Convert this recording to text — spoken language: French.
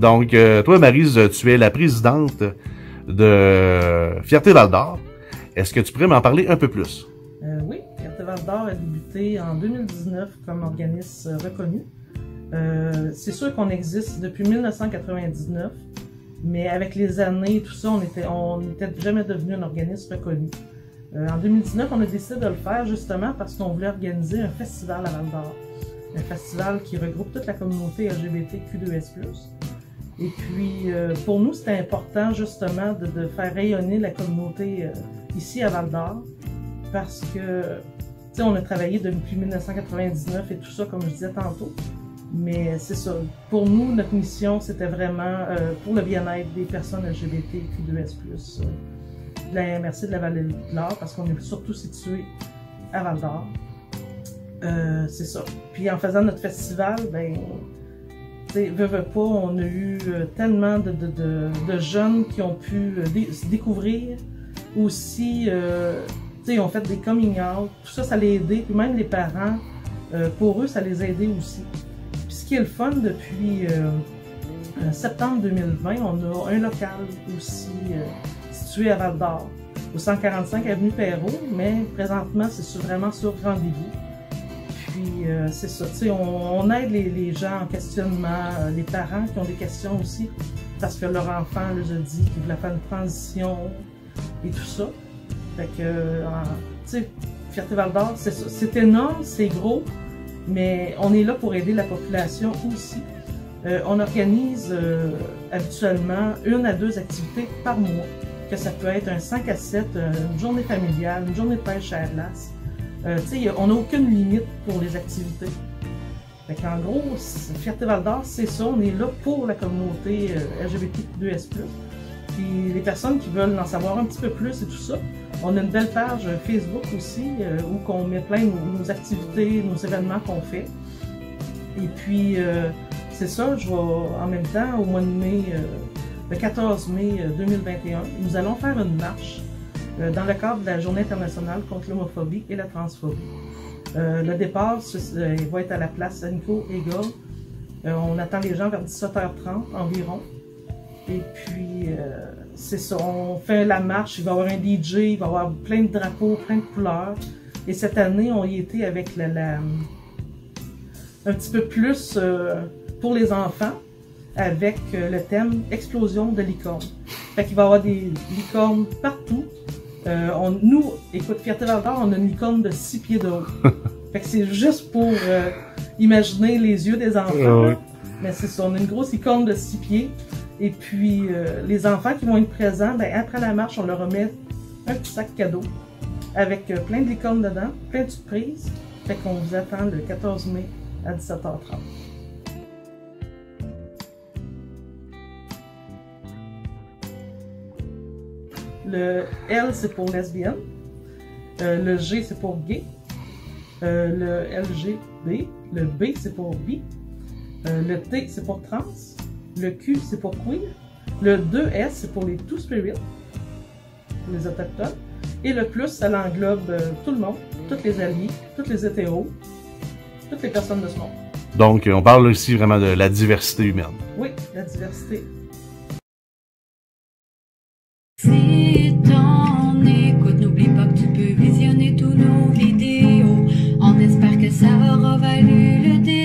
Donc, toi, Maryse, tu es la présidente de Fierté Val-d'Or. Est-ce que tu pourrais m'en parler un peu plus? Oui, Fierté Val-d'Or a débuté en 2019 comme organisme reconnu. C'est sûr qu'on existe depuis 1999, mais avec les années et tout ça, on n'était jamais devenu un organisme reconnu. En 2019, on a décidé de le faire justement parce qu'on voulait organiser un festival à Val-d'Or. Un festival qui regroupe toute la communauté LGBTQ2S+. Et puis, pour nous, c'était important justement de faire rayonner la communauté ici à Val-d'Or parce que, tu sais, on a travaillé depuis 1999 et tout ça, comme je disais tantôt. Mais c'est ça. Pour nous, notre mission, c'était vraiment pour le bien-être des personnes LGBTQ2S+, de la MRC de la Vallée de l'Or, parce qu'on est surtout situé à Val-d'Or. C'est ça. Puis en faisant notre festival, ben, veux pas, on a eu tellement de jeunes qui ont pu se découvrir. Aussi, ils ont fait des coming out. Tout ça, ça les a aidés. Puis même les parents, pour eux, ça les a aidés aussi. Puis ce qui est le fun, depuis septembre 2020, on a un local aussi situé à Val-d'Or, au 145 avenue Perrault, mais présentement, c'est vraiment sur rendez-vous. Puis c'est ça, on aide les gens en questionnement, les parents qui ont des questions aussi, parce que leur enfant leur a dit qu'il voulait faire une transition et tout ça. Fait que, tu sais, Fierté Val-d'Or, c'est ça. C'est énorme, c'est gros, mais on est là pour aider la population aussi. On organise habituellement 1 à 2 activités par mois, que ça peut être un 5 à 7, une journée familiale, une journée de pêche à la glace. On n'a aucune limite pour les activités. Fait qu'en gros, Fierté Val-d'Or, c'est ça, on est là pour la communauté LGBTQ2S+. Puis les personnes qui veulent en savoir un petit peu plus et tout ça, on a une belle page Facebook aussi, où on met plein de nos activités, nos événements qu'on fait. Et puis, c'est ça, je vais en même temps, au mois de mai, le 14 mai 2021, nous allons faire une marche dans le cadre de la Journée internationale contre l'homophobie et la transphobie. Le départ va être à la place Nico Hegel. On attend les gens vers 17h30 environ. Et puis, c'est ça, on fait la marche, il va y avoir un DJ, il va y avoir plein de drapeaux, plein de couleurs. Et cette année, on y était avec un petit peu plus pour les enfants, avec le thème « Explosion de licornes ». Fait qu'il va y avoir des licornes partout. Nous, écoute, Fierté Val-d'Or, on a une licorne de 6 pieds de haut. Fait que c'est juste pour imaginer les yeux des enfants. Là. Mais c'est ça, on a une grosse licorne de 6 pieds. Et puis, les enfants qui vont être présents, ben, après la marche, on leur remet un petit sac cadeau avec plein de licornes dedans, plein de surprises. Fait qu'on vous attend le 14 mai à 17h30. Le L, c'est pour lesbienne. Le G, c'est pour gay. Le LGB. Le B, c'est pour bi. Le T, c'est pour trans. Le Q, c'est pour queer. Le 2S, c'est pour les two-spirit, pour les autochtones. Et le plus, ça l'englobe tout le monde, tous les alliés, tous les hétéros, toutes les personnes de ce monde. Donc, on parle aussi vraiment de la diversité humaine. Oui, la diversité. Si t'en écoutes, n'oublie pas que tu peux visionner tous nos vidéos. On espère que ça aura valu le détour.